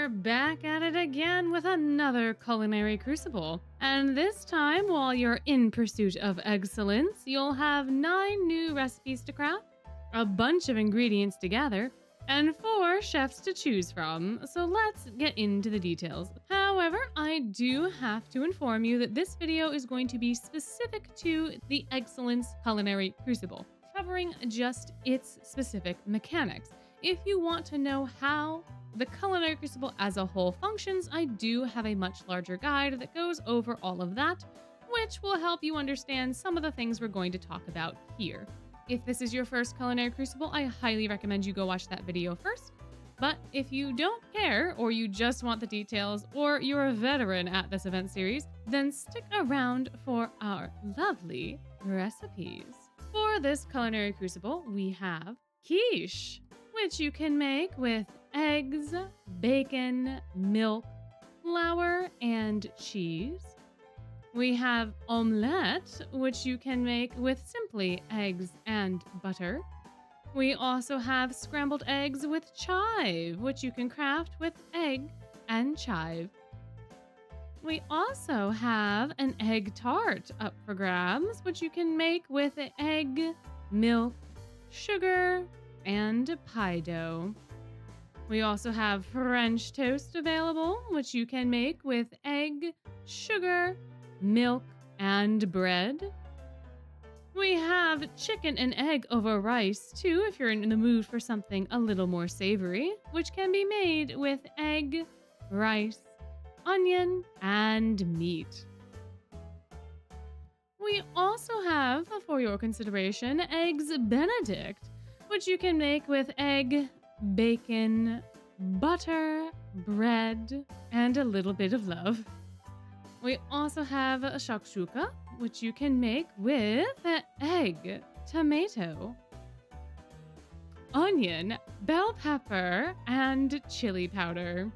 are back at it again with another Culinary Crucible. And this time, while you're in pursuit of excellence, you'll have 9 new recipes to craft, a bunch of ingredients to gather, and 4 chefs to choose from. So let's get into the details. However, I do have to inform you that this video is going to be specific to the Eggcellence Culinary Crucible, covering just its specific mechanics. If you want to know how the Culinary Crucible as a whole functions, I do have a much larger guide that goes over all of that, which will help you understand some of the things we're going to talk about here. If this is your first Culinary Crucible, I highly recommend you go watch that video first. But if you don't care, or you just want the details, or you're a veteran at this event series, then stick around for our lovely recipes. For this Culinary Crucible, we have quiche, which you can make with eggs, bacon, milk, flour, and cheese. We have omelette, which you can make with simply eggs and butter. We also have scrambled eggs with chive, which you can craft with egg and chive. We also have an egg tart up for grabs, which you can make with egg, milk, sugar, and pie dough. We also have French toast available, which you can make with egg, sugar, milk, and bread. We have chicken and egg over rice, too, if you're in the mood for something a little more savory, which can be made with egg, rice, onion, and meat. We also have, for your consideration, Eggs Benedict, which you can make with egg, bacon, butter, bread, and a little bit of love. We also have shakshuka, which you can make with egg, tomato, onion, bell pepper, and chili powder.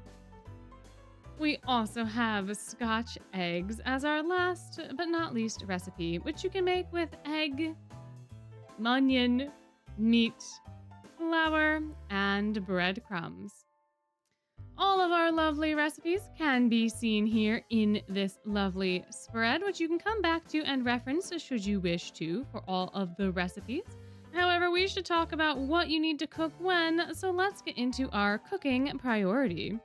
We also have Scotch eggs as our last but not least recipe, which you can make with egg, onion, meat, flour, and breadcrumbs. All of our lovely recipes can be seen here in this lovely spread, which you can come back to and reference should you wish to for all of the recipes. However, we should talk about what you need to cook when, so let's get into our cooking priority.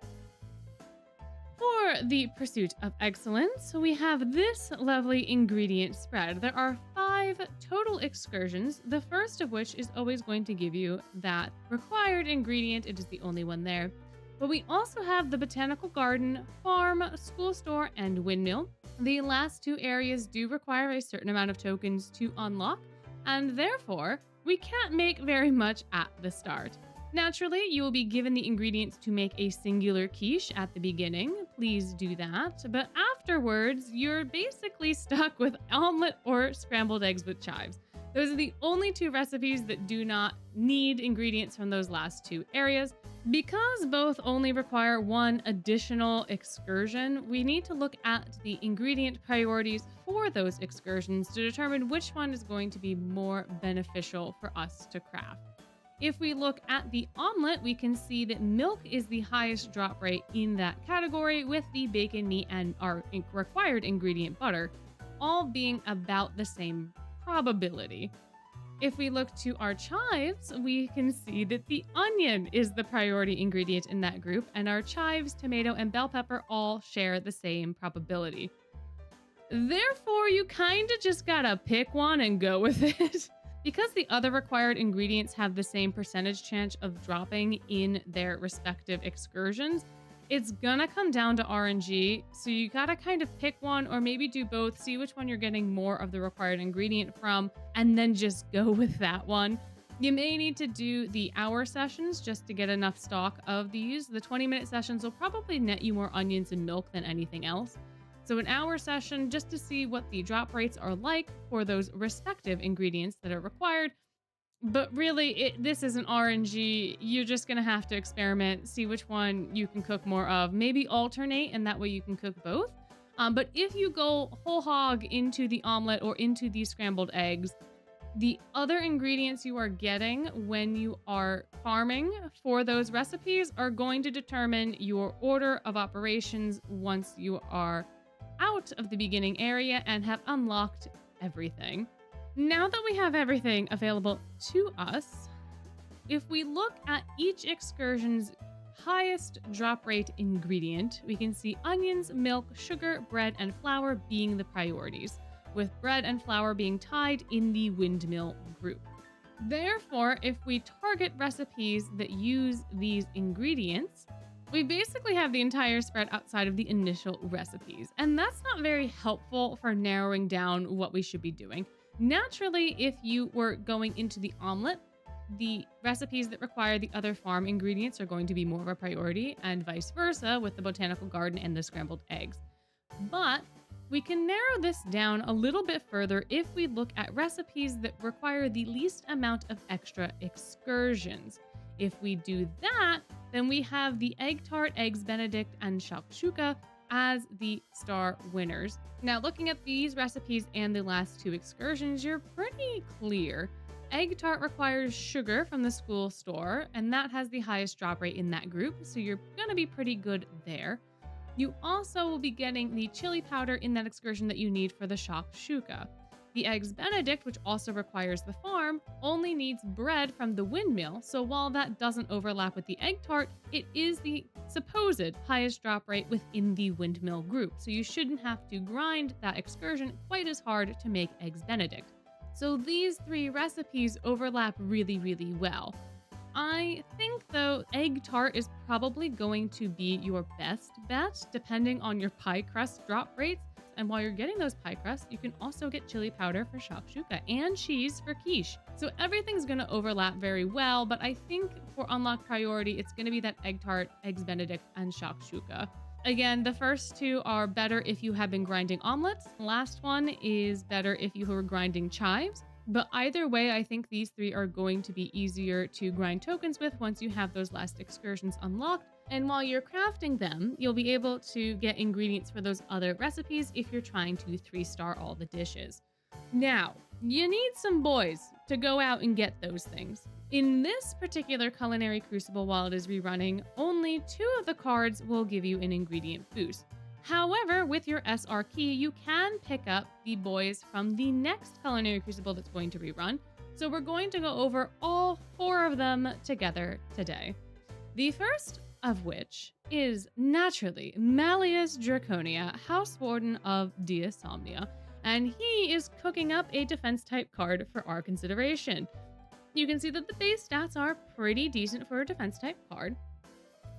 For the pursuit of excellence, we have this lovely ingredient spread. There are 5 total excursions, the first of which is always going to give you that required ingredient. It is the only one there. But we also have the botanical garden, farm, school store, and windmill. The last 2 areas do require a certain amount of tokens to unlock, and therefore, we can't make very much at the start. Naturally, you will be given the ingredients to make a singular quiche at the beginning. Please do that. But afterwards, you're basically stuck with omelet or scrambled eggs with chives. Those are the only 2 recipes that do not need ingredients from those last 2 areas. Because both only require 1 additional excursion, we need to look at the ingredient priorities for those excursions to determine which one is going to be more beneficial for us to craft. If we look at the omelet, we can see that milk is the highest drop rate in that category, with the bacon, meat, and our required ingredient butter all being about the same probability. If we look to our chives, we can see that the onion is the priority ingredient in that group, and our chives, tomato, and bell pepper all share the same probability. Therefore, you kind of just gotta pick one and go with it. Because the other required ingredients have the same percentage chance of dropping in their respective excursions, it's gonna come down to RNG, so you gotta kind of pick one or maybe do both, see which one you're getting more of the required ingredient from, and then just go with that one. You may need to do the hour sessions just to get enough stock of these. The 20-minute sessions will probably net you more onions and milk than anything else. So an hour session just to see what the drop rates are like for those respective ingredients that are required. But really, this isn't RNG. You're just going to have to experiment, see which one you can cook more of. Maybe alternate, and that way you can cook both. But if you go whole hog into the omelet or into these scrambled eggs, The other ingredients you are getting when you are farming for those recipes are going to determine your order of operations once you are out of the beginning area and have unlocked everything. Now that we have everything available to us, if we look at each excursion's highest drop rate ingredient, we can see onions, milk, sugar, bread, and flour being the priorities, with bread and flour being tied in the windmill group. Therefore, if we target recipes that use these ingredients, we basically have the entire spread outside of the initial recipes, and that's not very helpful for narrowing down what we should be doing. Naturally, if you were going into the omelet, the recipes that require the other farm ingredients are going to be more of a priority, and vice versa with the botanical garden and the scrambled eggs. But we can narrow this down a little bit further if we look at recipes that require the least amount of extra excursions. If we do that, then we have the egg tart, eggs benedict, and shakshuka as the star winners. Now, looking at these recipes and the last two excursions, you're pretty clear. Egg tart requires sugar from the school store, and that has the highest drop rate in that group, so you're gonna be pretty good there. You also will be getting the chili powder in that excursion that you need for the shakshuka. The eggs benedict, which also requires the farm, only needs bread from the windmill, so while that doesn't overlap with the egg tart, it is the supposed highest drop rate within the windmill group, so you shouldn't have to grind that excursion quite as hard to make eggs benedict. So these three recipes overlap really, really well. I think, though, egg tart is probably going to be your best bet, depending on your pie crust drop rates. And while you're getting those pie crusts, you can also get chili powder for shakshuka and cheese for quiche. So everything's going to overlap very well, but I think for unlock priority, it's going to be that egg tart, eggs benedict, and shakshuka. Again, the first two are better if you have been grinding omelets. The last one is better if you were grinding chives. But either way, I think these three are going to be easier to grind tokens with once you have those last excursions unlocked. And while you're crafting them, you'll be able to get ingredients for those other recipes if you're trying to 3-star all the dishes. Now, you need some boys to go out and get those things. In this particular Culinary Crucible, while it is rerunning, only 2 of the cards will give you an ingredient boost. However, with your SR key, you can pick up the boys from the next Culinary Crucible that's going to rerun. So we're going to go over all 4 of them together today. The first of which is naturally Malleus Draconia, House Warden of Diasomnia, and he is cooking up a defense type card for our consideration. You can see that the base stats are pretty decent for a defense type card.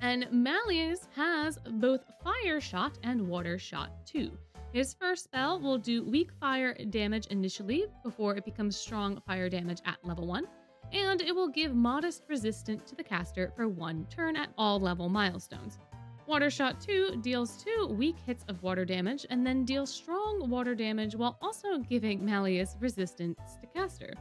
And Malleus has both Fire Shot and Water Shot too. His first spell will do weak fire damage initially before it becomes strong fire damage at level 1, and it will give modest resistance to the caster for 1 turn at all level milestones. Water Shot 2 deals 2 weak hits of water damage and then deals strong water damage while also giving Malleus resistance to caster.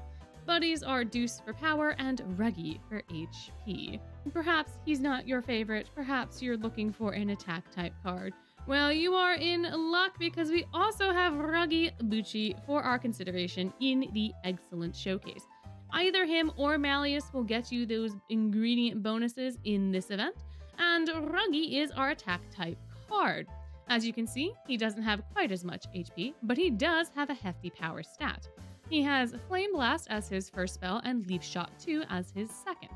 Buddies are Deuce for power and Ruggy for HP. Perhaps he's not your favorite, perhaps you're looking for an attack type card. Well, you are in luck because we also have Ruggy Bucci for our consideration in the Eggcellence showcase. Either him or Malleus will get you those ingredient bonuses in this event, and Ruggy is our attack type card. As you can see, he doesn't have quite as much HP, but he does have a hefty power stat. He has Flame Blast as his first spell and Leaf Shot 2 as his second.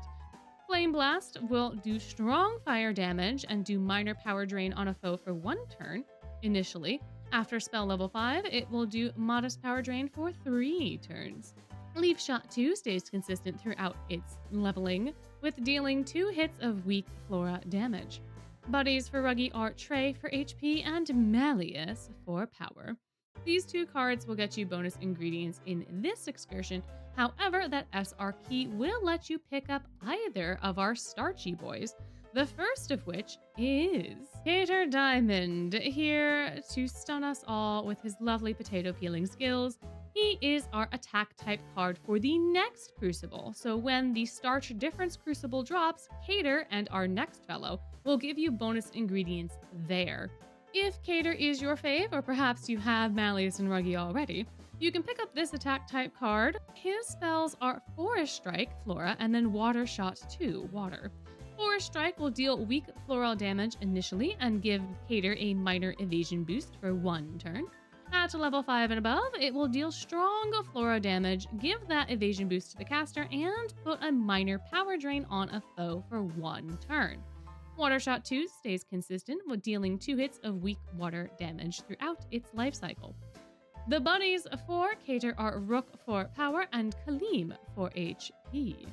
Flame Blast will do strong fire damage and do minor power drain on a foe for 1 turn initially. After spell level 5, it will do modest power drain for 3 turns. Leaf Shot 2 stays consistent throughout its leveling, with dealing 2 hits of weak flora damage. Buddies for Ruggy are Trey for HP and Malleus for power. These 2 cards will get you bonus ingredients in this excursion. However, that SR key will let you pick up either of our starchy boys, the first of which is Cater Diamond, here to stun us all with his lovely potato peeling skills. He is our attack type card for the next Crucible, so when the Starch Difference Crucible drops, Cater and our next fellow will give you bonus ingredients there. If Cater is your fave, or perhaps you have Malleus and Ruggy already, You can pick up this attack type card. His spells are Forest Strike, Flora, and then Water Shot 2, Water. Forest Strike will deal weak floral damage initially and give Cater a minor evasion boost for 1 turn. At level 5 and above, it will deal strong flora damage, give that evasion boost to the caster, and put a minor power drain on a foe for 1 turn. Water Shot 2 stays consistent with dealing 2 hits of weak water damage throughout its life cycle. The buddies for Cater are Rook for power and Kaleem for HP.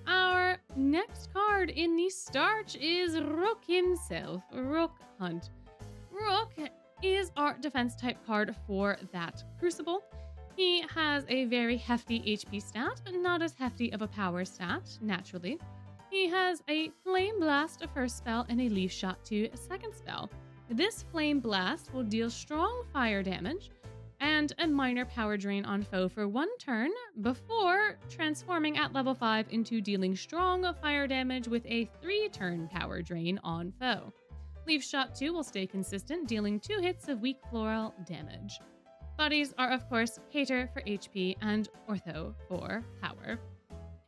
Our next card in the starch is Rook himself, Rook Hunt. Rook is our defense type card for that Crucible. He has a very hefty HP stat, but not as hefty of a power stat, naturally. He has a Flame Blast, a first spell, and a Leaf Shot 2, a second spell. This Flame Blast will deal strong fire damage and a minor power drain on foe for 1 turn before transforming at level 5 into dealing strong fire damage with a 3-turn power drain on foe. Leaf Shot 2 will stay consistent, dealing 2 hits of weak floral damage. Buddies are, of course, Cater for HP and Ortho for power.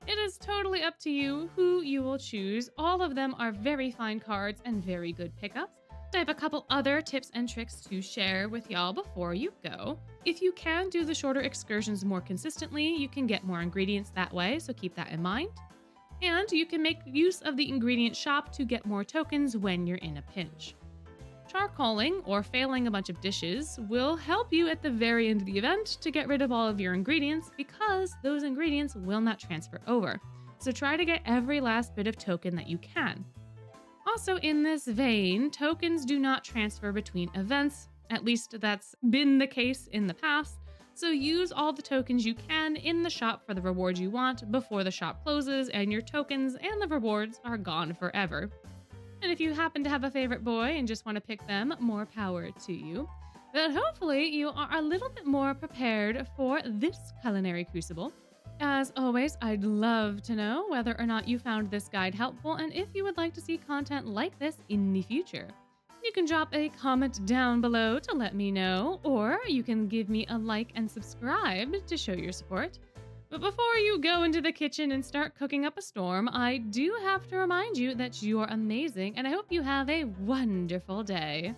It is totally up to you who you will choose. All of them are very fine cards and very good pickups. I have a couple other tips and tricks to share with y'all before you go. If you can do the shorter excursions more consistently, you can get more ingredients that way, so keep that in mind. And you can make use of the ingredient shop to get more tokens when you're in a pinch. Charcoaling, or failing a bunch of dishes, will help you at the very end of the event to get rid of all of your ingredients because those ingredients will not transfer over. So try to get every last bit of token that you can. Also in this vein, tokens do not transfer between events, at least that's been the case in the past. So use all the tokens you can in the shop for the rewards you want before the shop closes and your tokens and the rewards are gone forever. And if you happen to have a favorite boy and just want to pick them, more power to you. But hopefully you are a little bit more prepared for this Culinary Crucible. As always, I'd love to know whether or not you found this guide helpful and if you would like to see content like this in the future. You can drop a comment down below to let me know, or you can give me a like and subscribe to show your support. But before you go into the kitchen and start cooking up a storm, I do have to remind you that you are amazing and I hope you have a wonderful day.